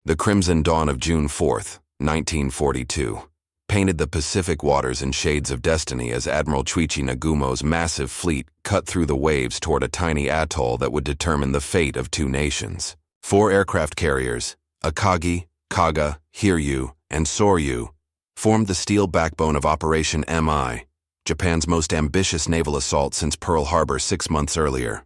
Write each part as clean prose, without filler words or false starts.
The crimson dawn of June 4, 1942, painted the Pacific waters in shades of destiny as Admiral Chuichi Nagumo's massive fleet cut through the waves toward a tiny atoll that would determine the fate of two nations. 4 aircraft carriers, Akagi, Kaga, Hiryu, and Soryu, formed the steel backbone of Operation MI, Japan's most ambitious naval assault since Pearl Harbor 6 months earlier.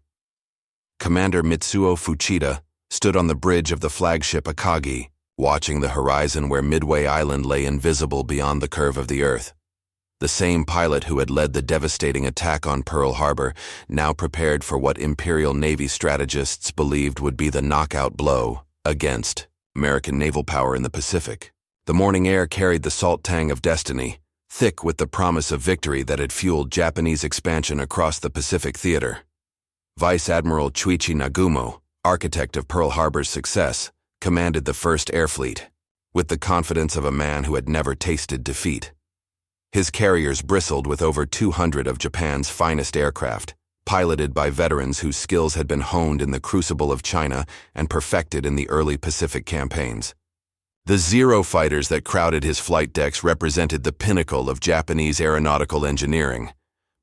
Commander Mitsuo Fuchida stood on the bridge of the flagship Akagi, watching the horizon where Midway Island lay invisible beyond the curve of the earth. The same pilot who had led the devastating attack on Pearl Harbor now prepared for what Imperial Navy strategists believed would be the knockout blow against American naval power in the Pacific. The morning air carried the salt tang of destiny, thick with the promise of victory that had fueled Japanese expansion across the Pacific theater. Vice Admiral Chuichi Nagumo, architect of Pearl Harbor's success, commanded the 1st Air Fleet, with the confidence of a man who had never tasted defeat. His carriers bristled with over 200 of Japan's finest aircraft, piloted by veterans whose skills had been honed in the crucible of China and perfected in the early Pacific campaigns. The Zero fighters that crowded his flight decks represented the pinnacle of Japanese aeronautical engineering,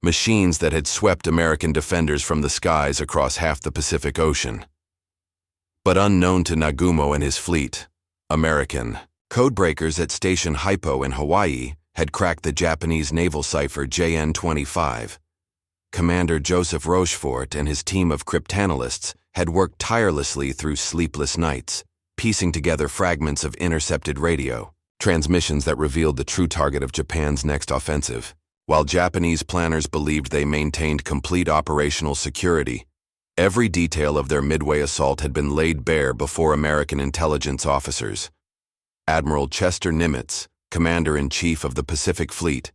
machines that had swept American defenders from the skies across half the Pacific Ocean. But unknown to Nagumo and his fleet, American codebreakers at Station Haipo in Hawaii had cracked the Japanese naval cipher JN-25. Commander Joseph Rochefort and his team of cryptanalysts had worked tirelessly through sleepless nights, piecing together fragments of intercepted radio transmissions that revealed the true target of Japan's next offensive. While Japanese planners believed they maintained complete operational security, every detail of their Midway assault had been laid bare before American intelligence officers. Admiral Chester Nimitz, Commander-in-Chief of the Pacific Fleet,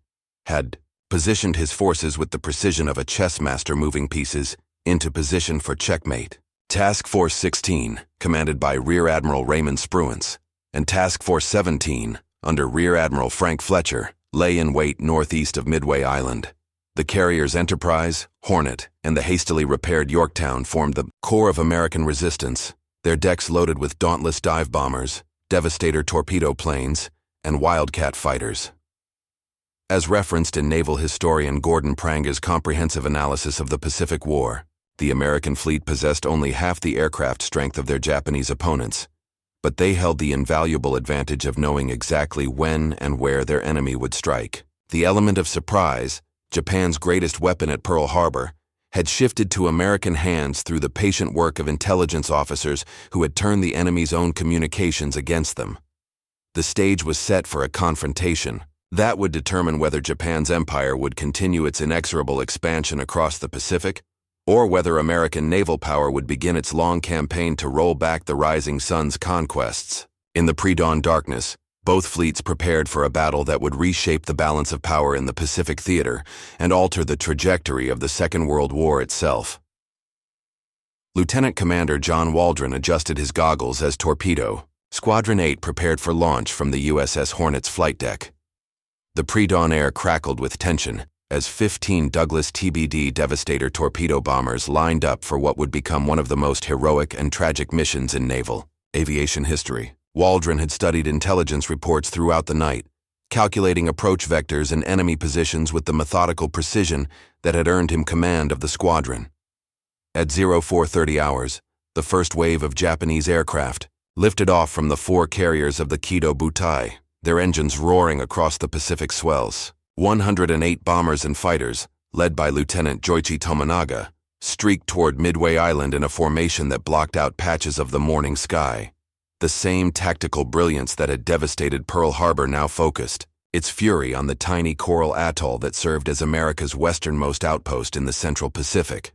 had positioned his forces with the precision of a chess master moving pieces into position for checkmate. Task Force 16, commanded by Rear Admiral Raymond Spruance, and Task Force 17, under Rear Admiral Frank Fletcher, lay in wait northeast of Midway Island. The carriers Enterprise, Hornet, and the hastily repaired Yorktown formed the core of American resistance, their decks loaded with Dauntless dive bombers, Devastator torpedo planes, and Wildcat fighters. As referenced in naval historian Gordon Pranga's comprehensive analysis of the Pacific War, the American fleet possessed only half the aircraft strength of their Japanese opponents, but they held the invaluable advantage of knowing exactly when and where their enemy would strike. The element of surprise, Japan's greatest weapon at Pearl Harbor, had shifted to American hands through the patient work of intelligence officers who had turned the enemy's own communications against them. The stage was set for a confrontation that would determine whether Japan's empire would continue its inexorable expansion across the Pacific, or whether American naval power would begin its long campaign to roll back the rising sun's conquests. In the pre-dawn darkness, both fleets prepared for a battle that would reshape the balance of power in the Pacific theater and alter the trajectory of the Second World War itself. Lieutenant Commander John Waldron adjusted his goggles as Torpedo, Squadron 8 prepared for launch from the USS Hornet's flight deck. The pre-dawn air crackled with tension as 15 Douglas TBD Devastator torpedo bombers lined up for what would become one of the most heroic and tragic missions in naval aviation history. Waldron had studied intelligence reports throughout the night, calculating approach vectors and enemy positions with the methodical precision that had earned him command of the squadron. At 0430 hours, the first wave of Japanese aircraft lifted off from the 4 carriers of the Kido Butai, their engines roaring across the Pacific swells. 108 bombers and fighters, led by Lieutenant Joichi Tominaga, streaked toward Midway Island in a formation that blocked out patches of the morning sky. The same tactical brilliance that had devastated Pearl Harbor now focused its fury on the tiny coral atoll that served as America's westernmost outpost in the Central Pacific.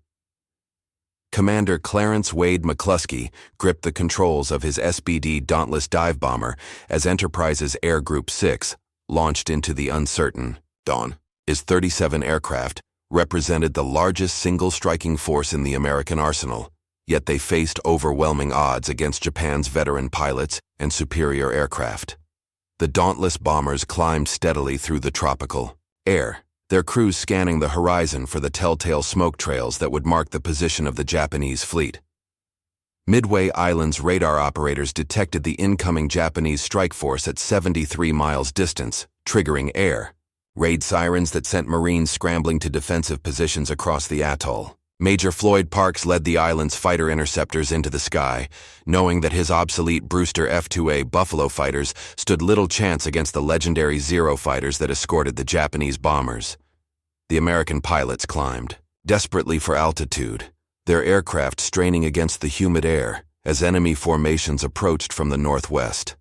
Commander Clarence Wade McCluskey gripped the controls of his SBD Dauntless dive bomber as Enterprise's Air Group 6 launched into the uncertain dawn. His 37 aircraft represented the largest single striking force in the American arsenal, yet they faced overwhelming odds against Japan's veteran pilots and superior aircraft. The Dauntless bombers climbed steadily through the tropical air, their crews scanning the horizon for the telltale smoke trails that would mark the position of the Japanese fleet. Midway Island's radar operators detected the incoming Japanese strike force at 73 miles distance, triggering air raid sirens that sent Marines scrambling to defensive positions across the atoll. Major Floyd Parks led the island's fighter interceptors into the sky, knowing that his obsolete Brewster F-2A Buffalo fighters stood little chance against the legendary Zero fighters that escorted the Japanese bombers. The American pilots climbed, desperately for altitude, their aircraft straining against the humid air as enemy formations approached from the northwest.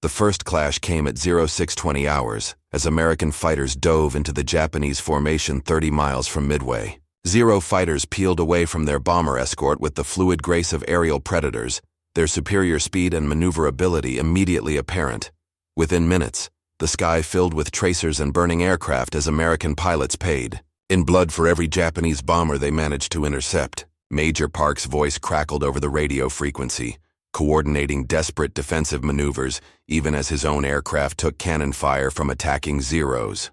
The first clash came at 0620 hours as American fighters dove into the Japanese formation 30 miles from Midway. Zero fighters peeled away from their bomber escort with the fluid grace of aerial predators, their superior speed and maneuverability immediately apparent. Within minutes, the sky filled with tracers and burning aircraft as American pilots paid in blood for every Japanese bomber they managed to intercept. Major Park's voice crackled over the radio frequency, coordinating desperate defensive maneuvers even as his own aircraft took cannon fire from attacking Zeros.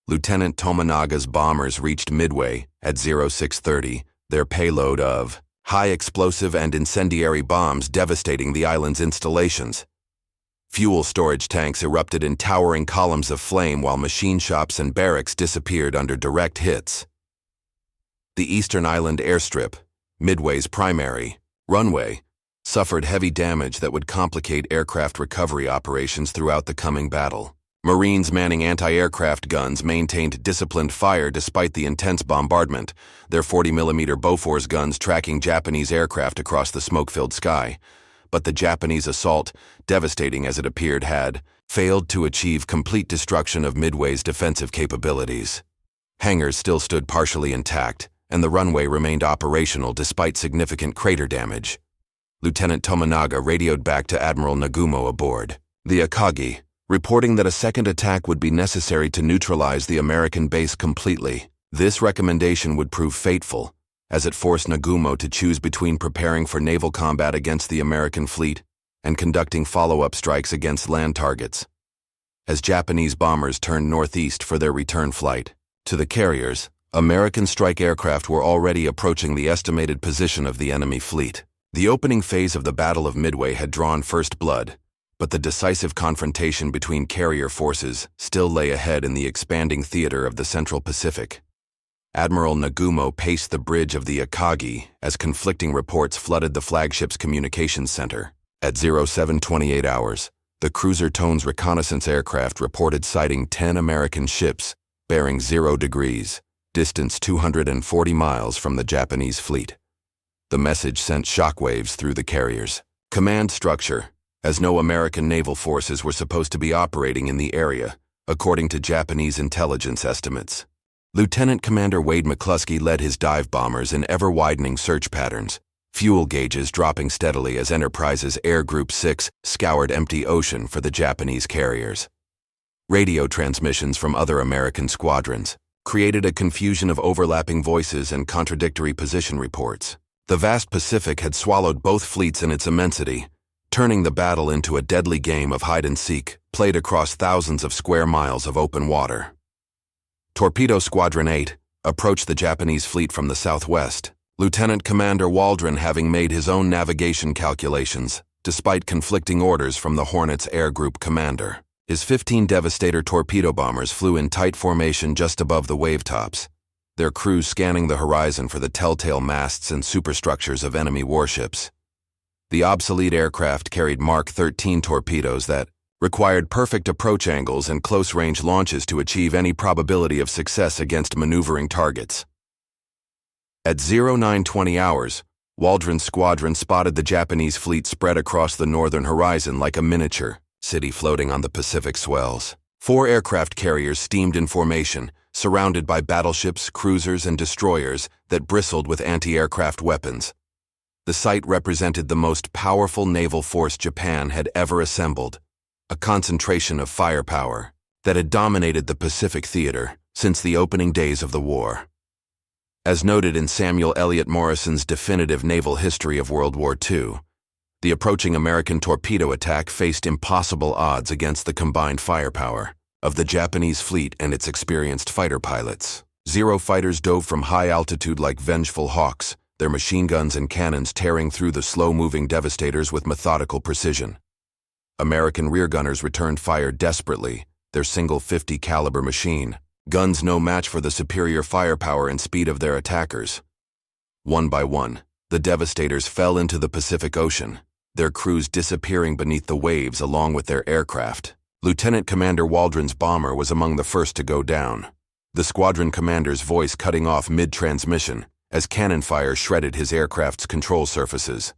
Lieutenant Tomonaga's bombers reached Midway at 0630, their payload of high explosive and incendiary bombs devastating the island's installations. Fuel storage tanks erupted in towering columns of flame while machine shops and barracks disappeared under direct hits. The Eastern Island airstrip, Midway's primary runway, suffered heavy damage that would complicate aircraft recovery operations throughout the coming battle. Marines manning anti-aircraft guns maintained disciplined fire despite the intense bombardment, their 40mm Bofors guns tracking Japanese aircraft across the smoke-filled sky. But the Japanese assault, devastating as it appeared, had failed to achieve complete destruction of Midway's defensive capabilities. Hangars still stood partially intact, and the runway remained operational despite significant crater damage. Lieutenant Tomonaga radioed back to Admiral Nagumo aboard the Akagi, reporting that a second attack would be necessary to neutralize the American base completely. This recommendation would prove fateful, as it forced Nagumo to choose between preparing for naval combat against the American fleet and conducting follow-up strikes against land targets. As Japanese bombers turned northeast for their return flight to the carriers, American strike aircraft were already approaching the estimated position of the enemy fleet. The opening phase of the Battle of Midway had drawn first blood, but the decisive confrontation between carrier forces still lay ahead in the expanding theater of the Central Pacific. Admiral Nagumo paced the bridge of the Akagi as conflicting reports flooded the flagship's communications center. At 0728 hours, the cruiser Tone's reconnaissance aircraft reported sighting 10 American ships bearing 0 degrees, distance 240 miles from the Japanese fleet. The message sent shockwaves through the carrier's command structure, as no American naval forces were supposed to be operating in the area, according to Japanese intelligence estimates. Lieutenant Commander Wade McCluskey led his dive bombers in ever-widening search patterns, fuel gauges dropping steadily as Enterprise's Air Group 6 scoured empty ocean for the Japanese carriers. Radio transmissions from other American squadrons created a confusion of overlapping voices and contradictory position reports. The vast Pacific had swallowed both fleets in its immensity, turning the battle into a deadly game of hide-and-seek played across thousands of square miles of open water. Torpedo Squadron 8 approached the Japanese fleet from the southwest, Lieutenant Commander Waldron having made his own navigation calculations, despite conflicting orders from the Hornet's Air Group commander. His 15 Devastator torpedo bombers flew in tight formation just above the wave tops, their crews scanning the horizon for the telltale masts and superstructures of enemy warships. The obsolete aircraft carried Mark 13 torpedoes that required perfect approach angles and close-range launches to achieve any probability of success against maneuvering targets. At 0920 hours, Waldron's squadron spotted the Japanese fleet spread across the northern horizon like a miniature city floating on the Pacific swells. 4 aircraft carriers steamed in formation, surrounded by battleships, cruisers, and destroyers that bristled with anti-aircraft weapons. The sight represented the most powerful naval force Japan had ever assembled, a concentration of firepower that had dominated the Pacific theater since the opening days of the war. As noted in Samuel Eliot Morrison's definitive naval history of World War II, the approaching American torpedo attack faced impossible odds against the combined firepower of the Japanese fleet and its experienced fighter pilots. Zero fighters dove from high altitude like vengeful hawks, their machine guns and cannons tearing through the slow-moving devastators with methodical precision. American rear gunners returned fire desperately, their single .50 caliber machine, guns no match for the superior firepower and speed of their attackers. One by one, the devastators fell into the Pacific Ocean, their crews disappearing beneath the waves along with their aircraft. Lieutenant Commander Waldron's bomber was among the first to go down, the squadron commander's voice cutting off mid-transmission as cannon fire shredded his aircraft's control surfaces.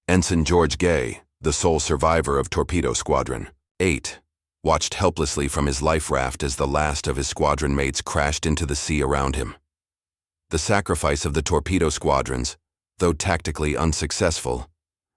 Ensign George Gay, the sole survivor of Torpedo Squadron 8, watched helplessly from his life raft as the last of his squadron mates crashed into the sea around him. The sacrifice of the torpedo squadrons, though tactically unsuccessful,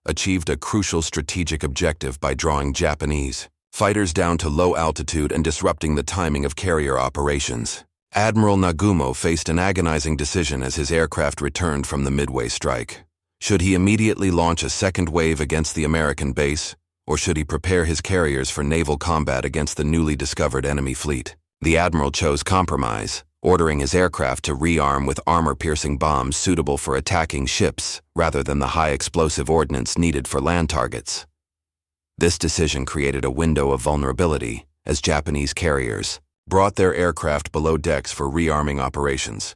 achieved a crucial strategic objective by drawing Japanese fighters down to low altitude and disrupting the timing of carrier operations. Admiral Nagumo faced an agonizing decision as his aircraft returned from the Midway strike. Should he immediately launch a second wave against the American base, or should he prepare his carriers for naval combat against the newly discovered enemy fleet? The admiral chose compromise, ordering his aircraft to rearm with armor-piercing bombs suitable for attacking ships rather than the high-explosive ordnance needed for land targets. This decision created a window of vulnerability as Japanese carriers brought their aircraft below decks for rearming operations.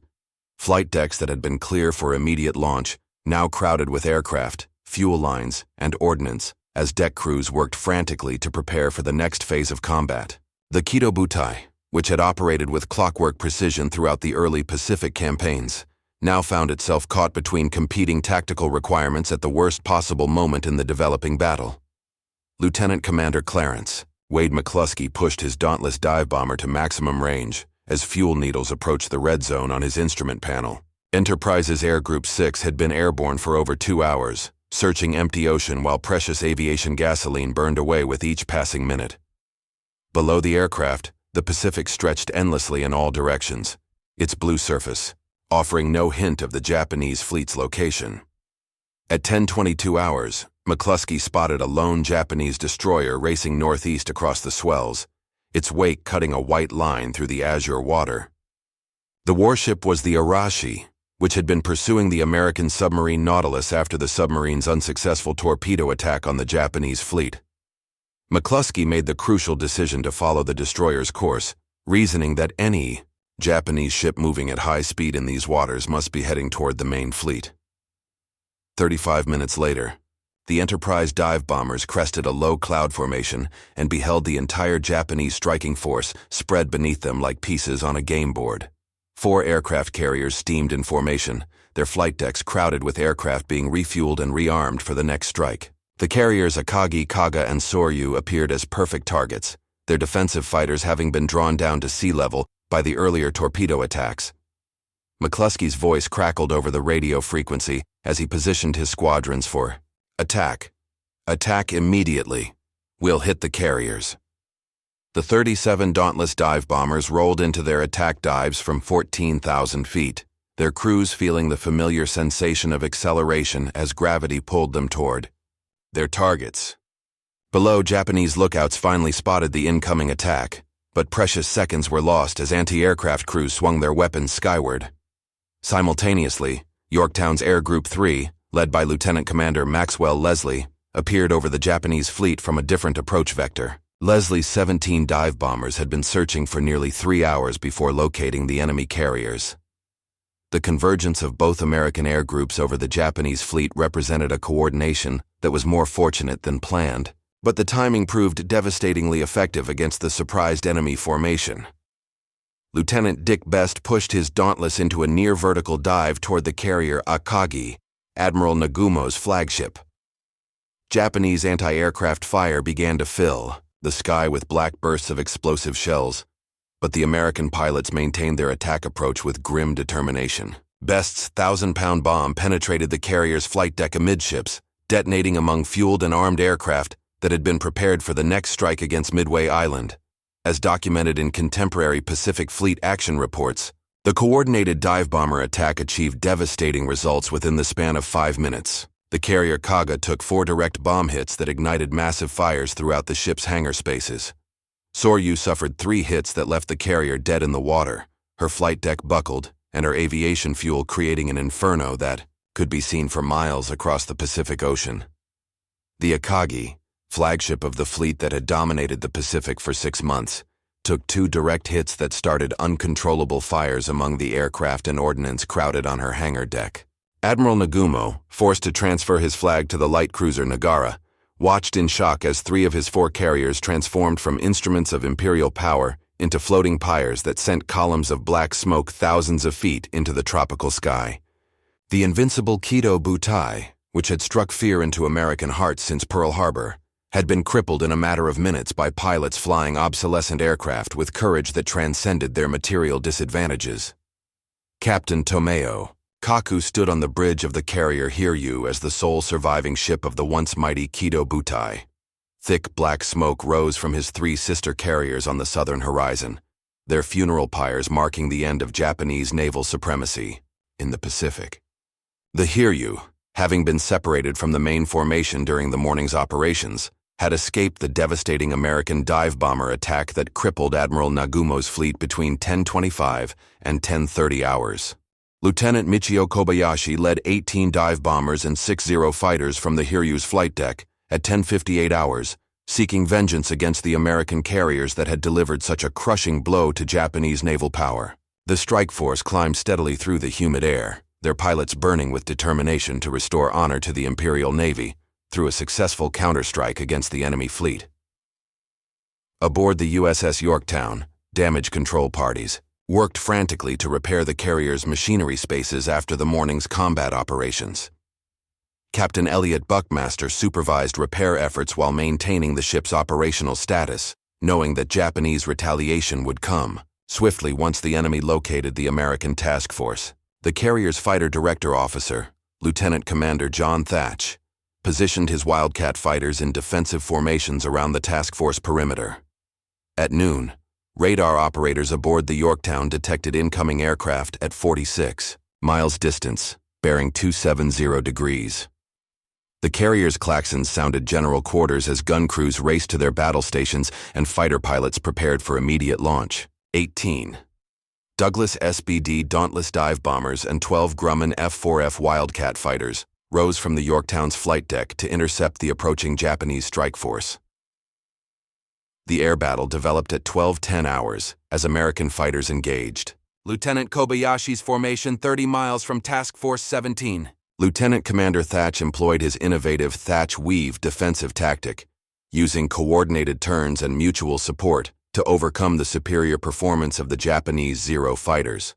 Flight decks that had been clear for immediate launch now crowded with aircraft, fuel lines, and ordnance as deck crews worked frantically to prepare for the next phase of combat. The Kido Butai, which had operated with clockwork precision throughout the early Pacific campaigns, now found itself caught between competing tactical requirements at the worst possible moment in the developing battle. Lieutenant Commander Clarence Wade McCluskey pushed his Dauntless dive bomber to maximum range as fuel needles approached the red zone on his instrument panel. Enterprise's Air Group 6 had been airborne for over 2 hours, searching empty ocean while precious aviation gasoline burned away with each passing minute. Below the aircraft, the Pacific stretched endlessly in all directions, its blue surface offering no hint of the Japanese fleet's location. At 10:22 hours, McCluskey spotted a lone Japanese destroyer racing northeast across the swells, its wake cutting a white line through the azure water. The warship was the Arashi, which had been pursuing the American submarine Nautilus after the submarine's unsuccessful torpedo attack on the Japanese fleet. McCluskey made the crucial decision to follow the destroyer's course, reasoning that any Japanese ship moving at high speed in these waters must be heading toward the main fleet. 35 minutes later, the Enterprise dive bombers crested a low cloud formation and beheld the entire Japanese striking force spread beneath them like pieces on a game board. 4 aircraft carriers steamed in formation, their flight decks crowded with aircraft being refueled and rearmed for the next strike. The carriers Akagi, Kaga, and Soryu appeared as perfect targets, their defensive fighters having been drawn down to sea level by the earlier torpedo attacks. McCluskey's voice crackled over the radio frequency as he positioned his squadrons for attack. Attack immediately. We'll hit the carriers. The 37 Dauntless dive bombers rolled into their attack dives from 14,000 feet, their crews feeling the familiar sensation of acceleration as gravity pulled them toward their targets. Below, Japanese lookouts finally spotted the incoming attack, but precious seconds were lost as anti-aircraft crews swung their weapons skyward. Simultaneously, Yorktown's Air Group 3, led by Lieutenant Commander Maxwell Leslie, appeared over the Japanese fleet from a different approach vector. Leslie's 17 dive bombers had been searching for nearly 3 hours before locating the enemy carriers. The convergence of both American air groups over the Japanese fleet represented a coordination that was more fortunate than planned, but the timing proved devastatingly effective against the surprised enemy formation. Lieutenant Dick Best pushed his Dauntless into a near-vertical dive toward the carrier Akagi, Admiral Nagumo's flagship. Japanese anti-aircraft fire began to fill the sky with black bursts of explosive shells, but the American pilots maintained their attack approach with grim determination. Best's 1,000-pound bomb penetrated the carrier's flight deck amidships, detonating among fueled and armed aircraft that had been prepared for the next strike against Midway Island. As documented in contemporary Pacific Fleet action reports, the coordinated dive bomber attack achieved devastating results within the span of 5 minutes. The carrier Kaga took 4 direct bomb hits that ignited massive fires throughout the ship's hangar spaces. Soryu suffered 3 hits that left the carrier dead in the water, her flight deck buckled, and her aviation fuel creating an inferno that, could be seen for miles across the Pacific Ocean. The Akagi, flagship of the fleet that had dominated the Pacific for 6 months, took 2 direct hits that started uncontrollable fires among the aircraft and ordnance crowded on her hangar deck. Admiral Nagumo, forced to transfer his flag to the light cruiser Nagara, watched in shock as 3 of his 4 carriers transformed from instruments of imperial power into floating pyres that sent columns of black smoke thousands of feet into the tropical sky. The invincible Kido Butai, which had struck fear into American hearts since Pearl Harbor, had been crippled in a matter of minutes by pilots flying obsolescent aircraft with courage that transcended their material disadvantages. Captain Tomeo Kaku stood on the bridge of the carrier Hiryu as the sole surviving ship of the once mighty Kido Butai. Thick black smoke rose from his 3 sister carriers on the southern horizon, their funeral pyres marking the end of Japanese naval supremacy in the Pacific. The Hiryu, having been separated from the main formation during the morning's operations, had escaped the devastating American dive bomber attack that crippled Admiral Nagumo's fleet between 10:25 and 10:30 hours. Lieutenant Michio Kobayashi led 18 dive bombers and 60 fighters from the Hiryu's flight deck at 10:58 hours, seeking vengeance against the American carriers that had delivered such a crushing blow to Japanese naval power. The strike force climbed steadily through the humid air, their pilots burning with determination to restore honor to the Imperial Navy through a successful counterstrike against the enemy fleet. Aboard the USS Yorktown, damage control parties worked frantically to repair the carrier's machinery spaces after the morning's combat operations. Captain Elliot Buckmaster supervised repair efforts while maintaining the ship's operational status, knowing that Japanese retaliation would come swiftly once the enemy located the American task force. The carrier's fighter director officer, Lieutenant Commander John Thatch, positioned his Wildcat fighters in defensive formations around the task force perimeter. At noon, radar operators aboard the Yorktown detected incoming aircraft at 46 miles distance, bearing 270 degrees. The carrier's klaxons sounded general quarters as gun crews raced to their battle stations and fighter pilots prepared for immediate launch. 18 Douglas SBD Dauntless dive bombers and 12 Grumman F-4F Wildcat fighters rose from the Yorktown's flight deck to intercept the approaching Japanese strike force. The air battle developed at 12:10 hours as American fighters engaged. Lieutenant Kobayashi's formation 30 miles from Task Force 17. Lieutenant Commander Thatch employed his innovative Thatch Weave defensive tactic, using coordinated turns and mutual support to overcome the superior performance of the Japanese Zero fighters.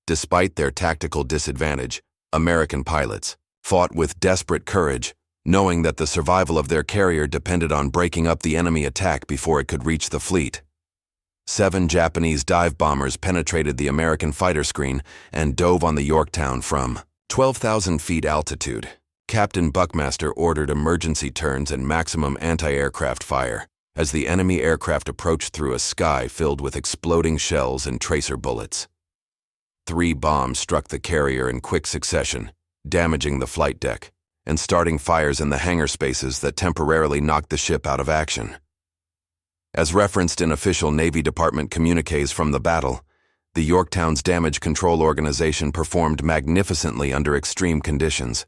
Despite their tactical disadvantage, American pilots fought with desperate courage, knowing that the survival of their carrier depended on breaking up the enemy attack before it could reach the fleet. 7 Japanese dive bombers penetrated the American fighter screen and dove on the Yorktown from 12,000 feet altitude. Captain Buckmaster ordered emergency turns and maximum anti-aircraft fire as the enemy aircraft approached through a sky filled with exploding shells and tracer bullets. 3 bombs struck the carrier in quick succession, damaging the flight deck and starting fires in the hangar spaces that temporarily knocked the ship out of action. As referenced in official Navy Department communiques from the battle, the Yorktown's damage control organization performed magnificently under extreme conditions,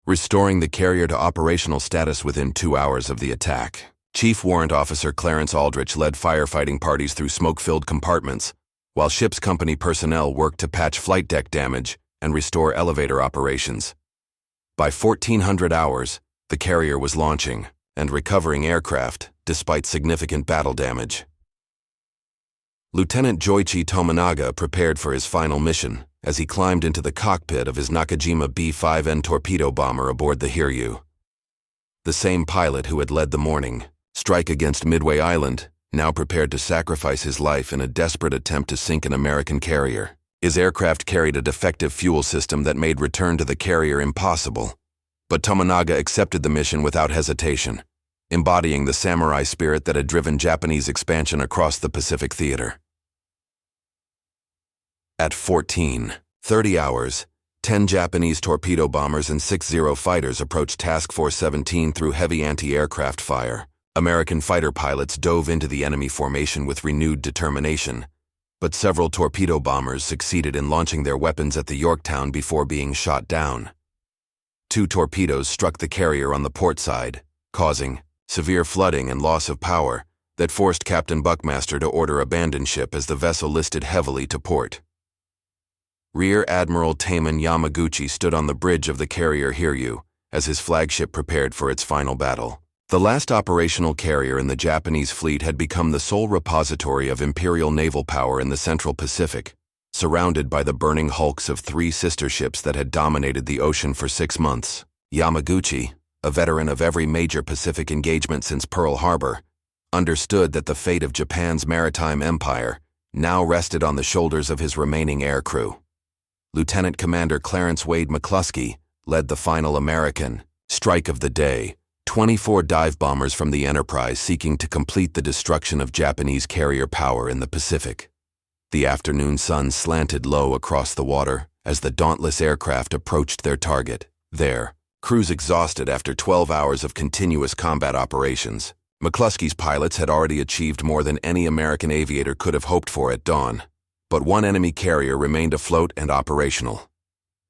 restoring the carrier to operational status within 2 hours of the attack. Chief Warrant Officer Clarence Aldrich led firefighting parties through smoke-filled compartments, while ship's company personnel worked to patch flight deck damage and restore elevator operations. By 1400 hours, the carrier was launching and recovering aircraft despite significant battle damage. Lieutenant Joichi Tominaga prepared for his final mission as he climbed into the cockpit of his Nakajima B-5N torpedo bomber aboard the Hiryu. The same pilot who had led the morning strike against Midway Island now prepared to sacrifice his life in a desperate attempt to sink an American carrier. His aircraft carried a defective fuel system that made return to the carrier impossible, but Tominaga accepted the mission without hesitation, embodying the samurai spirit that had driven Japanese expansion across the Pacific theater. At 14:30 hours, 10 Japanese torpedo bombers and 6 Zero fighters approached Task Force 17 through heavy anti-aircraft fire. American fighter pilots dove into the enemy formation with renewed determination, but several torpedo bombers succeeded in launching their weapons at the Yorktown before being shot down. Two torpedoes struck the carrier on the port side, causing severe flooding and loss of power that forced Captain Buckmaster to order abandon ship as the vessel listed heavily to port. Rear Admiral Taman Yamaguchi stood on the bridge of the carrier Hiryu as his flagship prepared for its final battle. The last operational carrier in the Japanese fleet had become the sole repository of imperial naval power in the Central Pacific, surrounded by the burning hulks of three sister ships that had dominated the ocean for 6 months. Yamaguchi, a veteran of every major Pacific engagement since Pearl Harbor, understood that the fate of Japan's maritime empire now rested on the shoulders of his remaining aircrew. Lieutenant Commander Clarence Wade McCluskey led the final American strike of the day, 24 dive bombers from the Enterprise seeking to complete the destruction of Japanese carrier power in the Pacific. The afternoon sun slanted low across the water as the dauntless aircraft approached their target. Their crews exhausted after 12 hours of continuous combat operations. McCluskey's pilots had already achieved more than any American aviator could have hoped for at dawn, but one enemy carrier remained afloat and operational.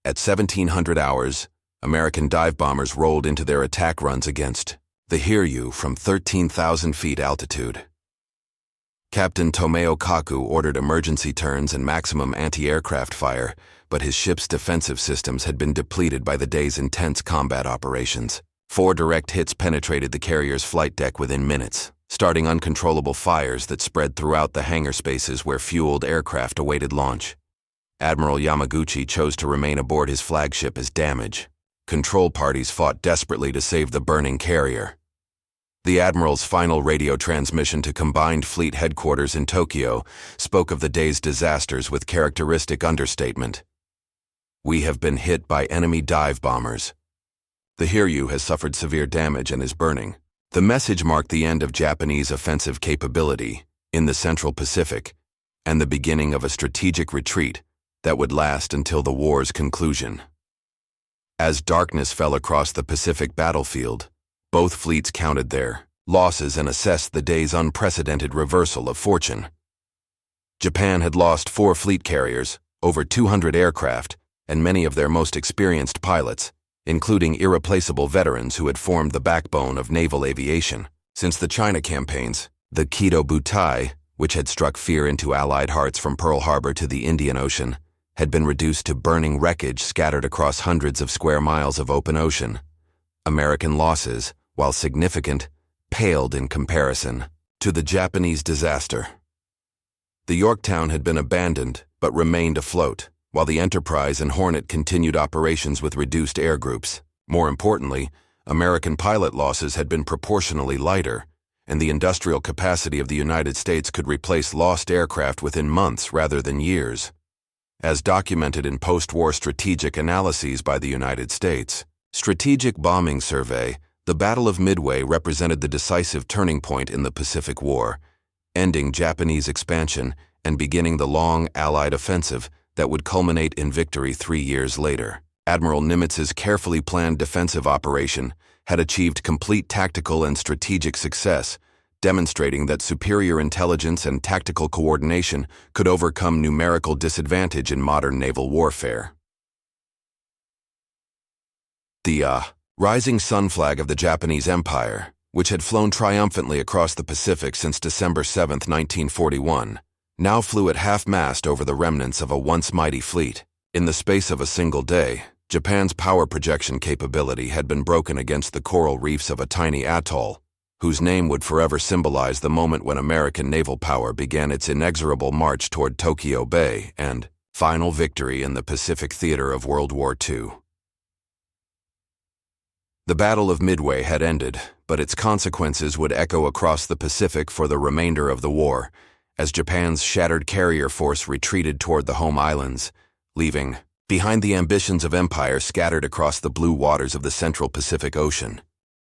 At 1700 hours, American dive bombers rolled into their attack runs against the Hiryu from 13,000 feet altitude. Captain Tomeo Kaku ordered emergency turns and maximum anti-aircraft fire, but his ship's defensive systems had been depleted by the day's intense combat operations. 4 direct hits penetrated the carrier's flight deck within minutes, starting uncontrollable fires that spread throughout the hangar spaces where fueled aircraft awaited launch. Admiral Yamaguchi chose to remain aboard his flagship as damage. Control parties fought desperately to save the burning carrier. The Admiral's final radio transmission to Combined Fleet Headquarters in Tokyo spoke of the day's disasters with characteristic understatement. "We have been hit by enemy dive bombers. The Hiryu has suffered severe damage and is burning." The message marked the end of Japanese offensive capability in the Central Pacific and the beginning of a strategic retreat that would last until the war's conclusion. As darkness fell across the Pacific battlefield, both fleets counted their losses and assessed the day's unprecedented reversal of fortune. Japan had lost 4 fleet carriers, over 200 aircraft, and many of their most experienced pilots, including irreplaceable veterans who had formed the backbone of naval aviation. Since the China campaigns, the Kido Butai, which had struck fear into Allied hearts from Pearl Harbor to the Indian Ocean, had been reduced to burning wreckage scattered across hundreds of square miles of open ocean. American losses, while significant, paled in comparison to the Japanese disaster. The Yorktown had been abandoned but remained afloat, while the Enterprise and Hornet continued operations with reduced air groups. More importantly, American pilot losses had been proportionally lighter, and the industrial capacity of the United States could replace lost aircraft within months rather than years. As documented in post-war strategic analyses by the United States Strategic Bombing Survey, the Battle of Midway represented the decisive turning point in the Pacific War, ending Japanese expansion and beginning the long Allied offensive that would culminate in victory 3 years later. Admiral Nimitz's carefully planned defensive operation had achieved complete tactical and strategic success, demonstrating that superior intelligence and tactical coordination could overcome numerical disadvantage in modern naval warfare. The rising sun flag of the Japanese Empire, which had flown triumphantly across the Pacific since December 7, 1941, now flew at half-mast over the remnants of a once mighty fleet. In the space of a single day, Japan's power projection capability had been broken against the coral reefs of a tiny atoll, whose name would forever symbolize the moment when American naval power began its inexorable march toward Tokyo Bay and final victory in the Pacific theater of World War II. The Battle of Midway had ended, but its consequences would echo across the Pacific for the remainder of the war, as Japan's shattered carrier force retreated toward the home islands, leaving behind the ambitions of empire scattered across the blue waters of the Central Pacific Ocean.